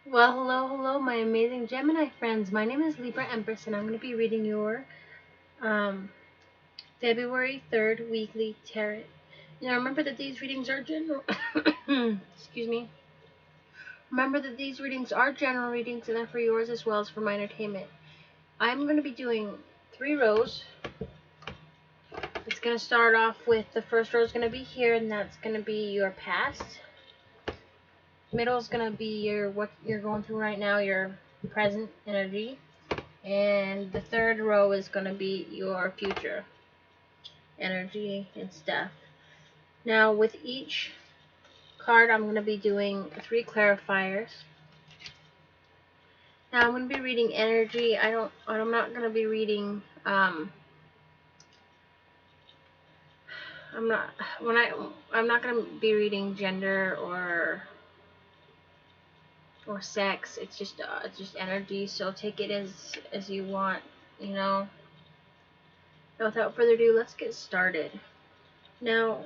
Well, hello, my amazing Gemini friends. My name is Libra Empress, and I'm going to be reading your um, February 3rd weekly tarot. Now, remember that these readings are general. Excuse me. Remember that these readings are general readings, and they're for yours as well as for my entertainment. I'm going to be doing 3 rows. It's going to start off with the first row is going to be here, and that's going to be your past. Middle is going to be your what you're going through right now, your present energy. And the third row is going to be your future energy and stuff. Now with each card I'm going to be doing 3 clarifiers. Now I'm going to be reading energy. I'm not going to be reading I'm not going to be reading gender or sex. It's just energy, so take it as you want, you know. Now without further ado, let's get started. Now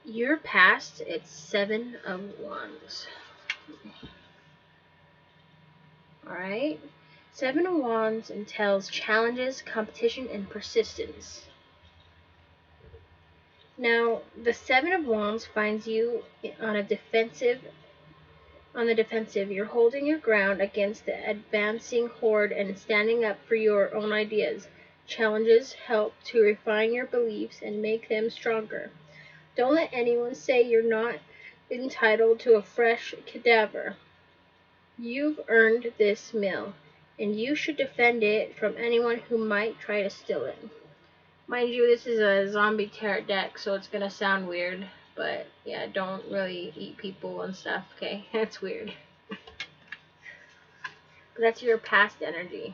your past, it's 7 of Wands. Alright? 7 of Wands entails challenges, competition, and persistence. Now, the 7 of Wands finds you on the defensive. You're holding your ground against the advancing horde and standing up for your own ideas. Challenges help to refine your beliefs and make them stronger. Don't let anyone say you're not entitled to a fresh cadaver. You've earned this meal, and you should defend it from anyone who might try to steal it. Mind you, this is a zombie tarot deck, so it's gonna sound weird, but yeah, don't really eat people and stuff, okay? That's weird. But that's your past energy.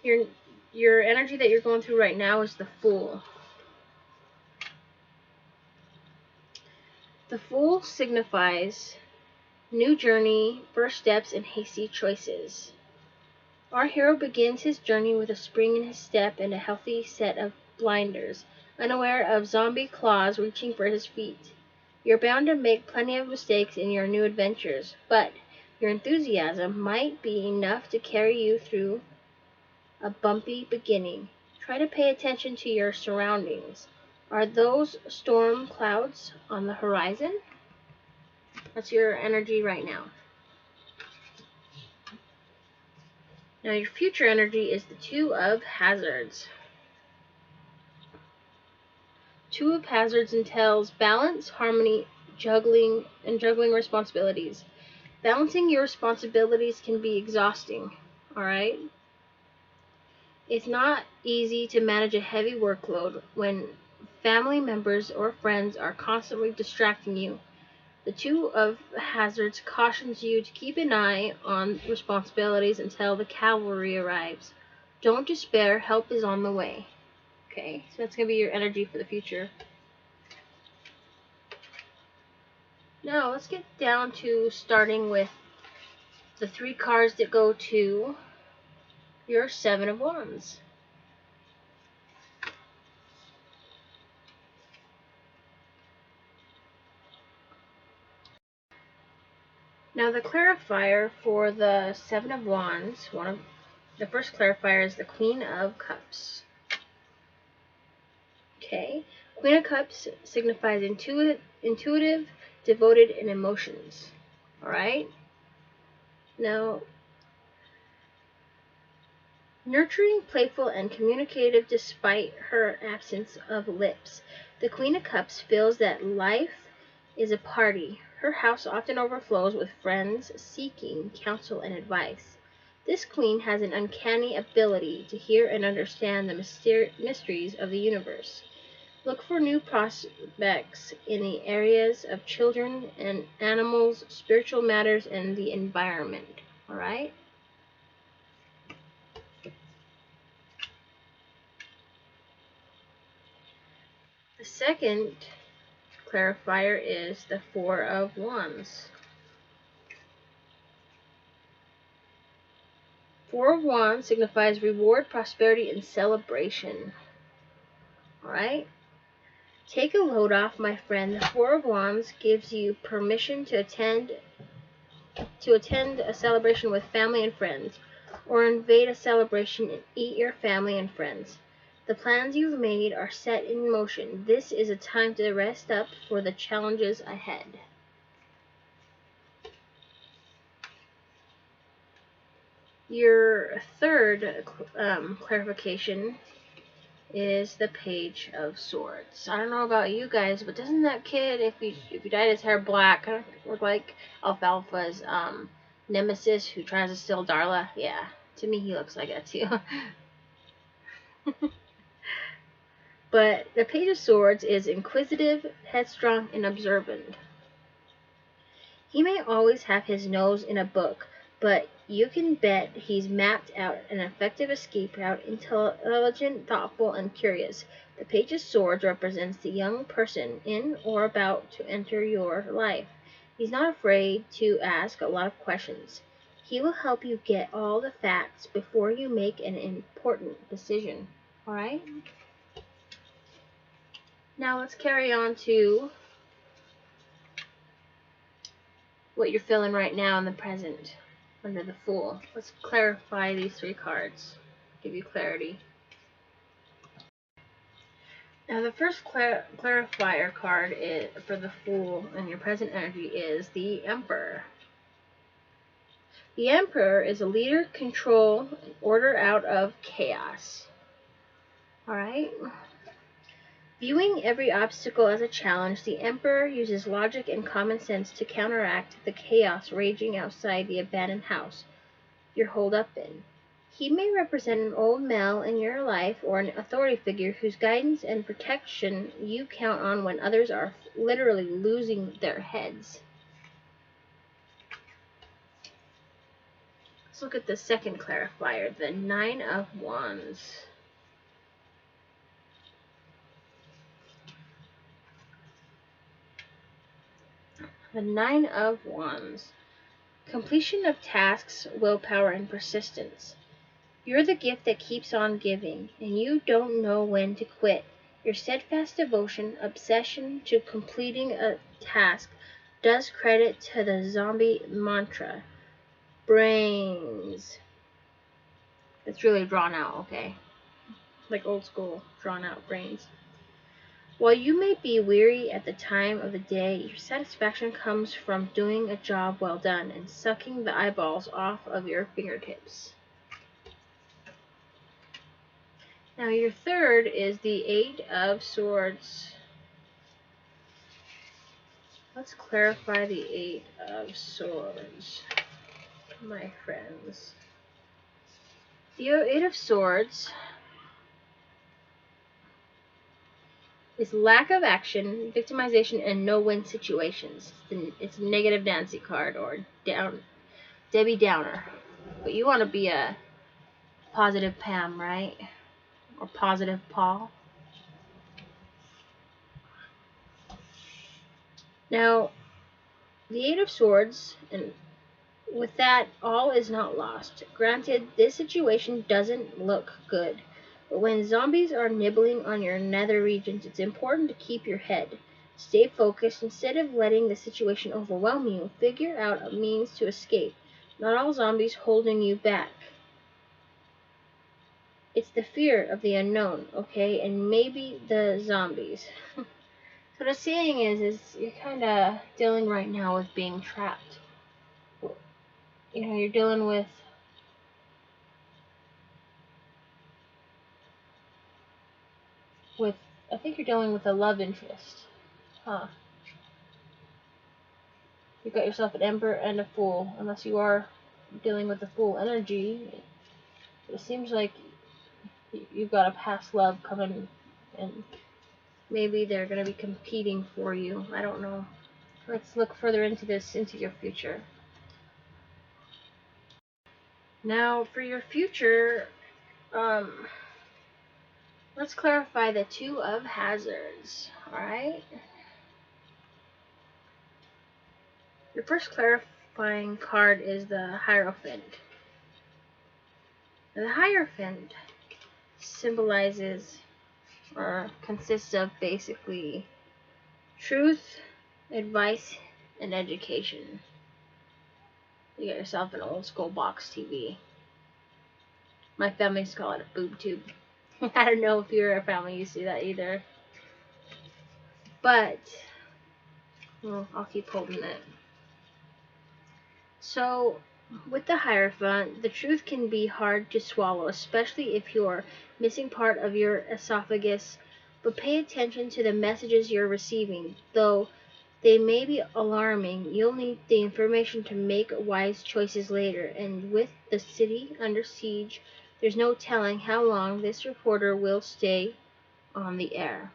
Your energy that you're going through right now is the Fool. The Fool signifies new journey, first steps, and hasty choices. Our hero begins his journey with a spring in his step and a healthy set of blinders, unaware of zombie claws reaching for his feet. You're bound to make plenty of mistakes in your new adventures, but your enthusiasm might be enough to carry you through a bumpy beginning. Try to pay attention to your surroundings. Are those storm clouds on the horizon? That's your energy right now. Now your future energy is the Two of Hazards. Two of Hazards entails balance, harmony, juggling responsibilities. Balancing your responsibilities can be exhausting, alright? It's not easy to manage a heavy workload when family members or friends are constantly distracting you. The Two of Hazards cautions you to keep an eye on responsibilities until the cavalry arrives. Don't despair, help is on the way. Okay, so that's going to be your energy for the future. Now, let's get down to starting with the 3 cards that go to your 7 of Wands. Now, the clarifier for the 7 of Wands, the first clarifier is the Queen of Cups. Okay, Queen of Cups signifies intuitive, devoted, and emotions. Alright? Now, nurturing, playful, and communicative despite her absence of lips. The Queen of Cups feels that life is a party. Her house often overflows with friends seeking counsel and advice. This queen has an uncanny ability to hear and understand the mysteries of the universe. Look for new prospects in the areas of children and animals, spiritual matters, and the environment. Alright? The second clarifier is the Four of Wands. Four of Wands signifies reward, prosperity, and celebration. Alright? Take a load off, my friend. The Four of Wands gives you permission to attend a celebration with family and friends, or invade a celebration and eat your family and friends. The plans you've made are set in motion. This is a time to rest up for the challenges ahead. Your third clarification is the Page of Swords. I don't know about you guys, but doesn't that kid, if he dyed his hair black, kind of look like Alfalfa's nemesis who tries to steal Darla? Yeah, to me he looks like that too. But the Page of Swords is inquisitive, headstrong, and observant. He may always have his nose in a book, but you can bet he's mapped out an effective escape route, intelligent, thoughtful, and curious. The Page of Swords represents the young person in or about to enter your life. He's not afraid to ask a lot of questions. He will help you get all the facts before you make an important decision. Alright? Now let's carry on to what you're feeling right now in the present under the Fool. Let's clarify these three cards, give you clarity. Now the first clarifier card for the Fool and your present energy is the Emperor. The Emperor is a leader, control, and order out of chaos. Alright? Viewing every obstacle as a challenge, the Emperor uses logic and common sense to counteract the chaos raging outside the abandoned house you're holed up in. He may represent an old male in your life or an authority figure whose guidance and protection you count on when others are literally losing their heads. Let's look at the second clarifier, the Nine of Wands. The Nine of Wands. Completion of tasks, willpower, and persistence. You're the gift that keeps on giving, and you don't know when to quit. Your steadfast devotion, obsession to completing a task does credit to the zombie mantra. Brains. It's really drawn out, okay? Like old school, drawn out brains. While you may be weary at the time of the day, your satisfaction comes from doing a job well done and sucking the eyeballs off of your fingertips. Now your third is the Eight of Swords. Let's clarify the Eight of Swords, my friends. The Eight of Swords is lack of action, victimization, and no-win situations. It's a negative Nancy card, or Debbie Downer. But you want to be a positive Pam, right? Or positive Paul. Now, the Eight of Swords, and with that, all is not lost. Granted, this situation doesn't look good. But when zombies are nibbling on your nether regions, it's important to keep your head. Stay focused. Instead of letting the situation overwhelm you, figure out a means to escape. Not all zombies holding you back. It's the fear of the unknown, okay? And maybe the zombies. So the saying is you're kind of dealing right now with being trapped. You know, you're dealing with I think you're dealing with a love interest. Huh. You've got yourself an Emperor and a Fool. Unless you are dealing with the Fool energy, it seems like you've got a past love coming, and maybe they're going to be competing for you. I don't know. Let's look further into this, into your future. Now, for your future, let's clarify the Two of Hazards. Alright? Your first clarifying card is the Hierophant. And the Hierophant symbolizes consists of basically truth, advice, and education. You get yourself an old school box TV. My family used to call it a boob tube. I don't know if your family used to do that either. But, well, I'll keep holding it. So, with the Hierophant, the truth can be hard to swallow, especially if you're missing part of your esophagus. But pay attention to the messages you're receiving. Though they may be alarming, you'll need the information to make wise choices later. And with the city under siege, there's no telling how long this reporter will stay on the air.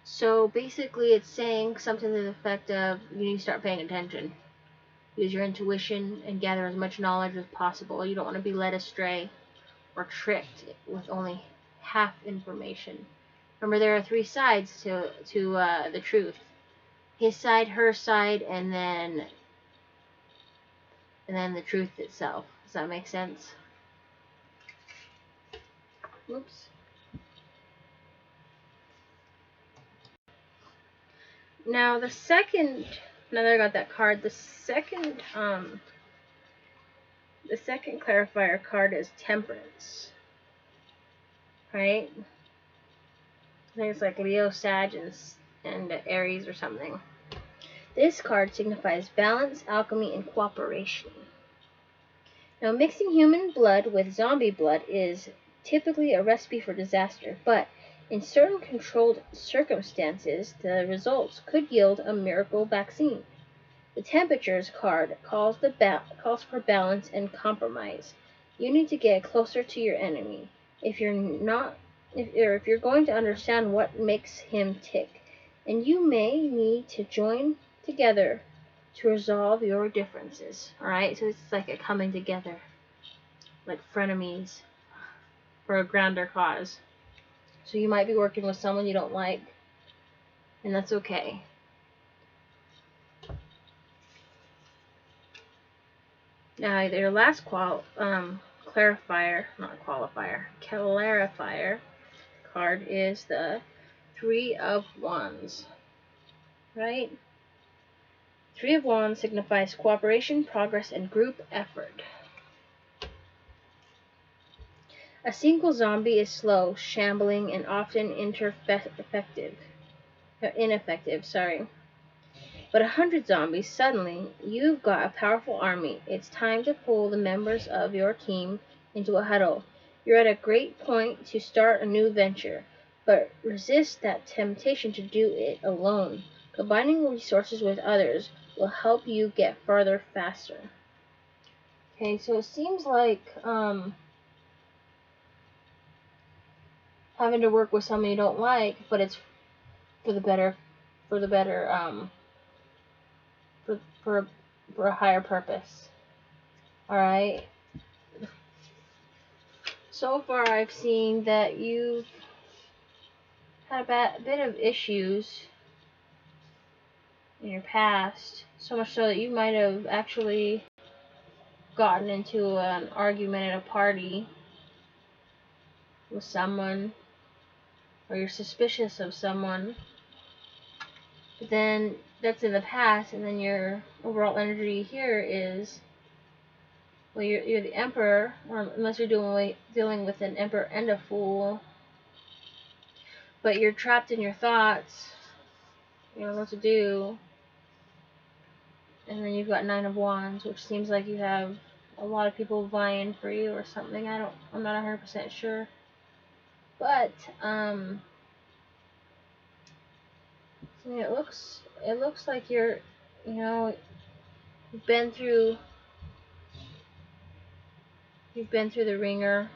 So basically it's saying something to the effect of you need to start paying attention. Use your intuition and gather as much knowledge as possible. You don't want to be led astray or tricked with only half information. Remember, there are three sides to the truth: his side, her side, and then the truth itself. Does that make sense? Oops. Now the second, now that I got that card, the second clarifier card is Temperance. Right? I think it's like Leo, Sag, and Aries or something. This card signifies balance, alchemy, and cooperation. Now, mixing human blood with zombie blood is typically a recipe for disaster, but in certain controlled circumstances, the results could yield a miracle vaccine. The Temperatures card calls for balance and compromise. You need to get closer to your enemy. If you're going to understand what makes him tick, and you may need to join together to resolve your differences. Alright, so it's like a coming together, like frenemies for a grander cause. So you might be working with someone you don't like, and that's okay. Now, your last clarifier card is the Three of Wands, right? Three of Wands signifies cooperation, progress, and group effort. A single zombie is slow, shambling, and often ineffective. But 100 zombies, suddenly, you've got a powerful army. It's time to pull the members of your team into a huddle. You're at a great point to start a new venture, but resist that temptation to do it alone. Combining resources with others will help you get farther faster. Okay, so it seems like having to work with someone you don't like, but it's for a higher purpose. Alright? So far I've seen that you've had a bit of issues in your past, so much so that you might have actually gotten into an argument at a party with someone, or you're suspicious of someone, but then that's in the past, and then your overall energy here is, well, you're the Emperor, or unless you're dealing with an Emperor and a Fool, but you're trapped in your thoughts, you don't know what to do, and then you've got Nine of Wands, which seems like you have a lot of people vying for you or something. I'm not 100% sure, but it looks like you've been through the ringer.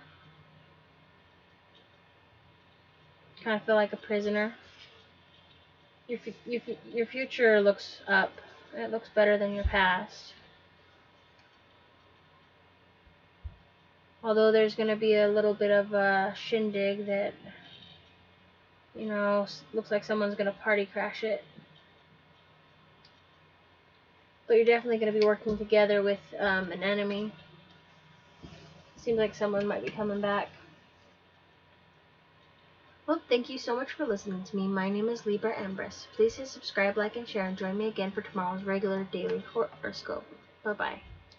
Kind of feel like a prisoner. Your future looks up. It looks better than your past. Although there's going to be a little bit of a shindig that, looks like someone's going to party crash it. But you're definitely going to be working together with an enemy. Seems like someone might be coming back. Well, thank you so much for listening to me. My name is Libra Empress. Please hit subscribe, like, and share, and join me again for tomorrow's regular daily horoscope. Bye-bye.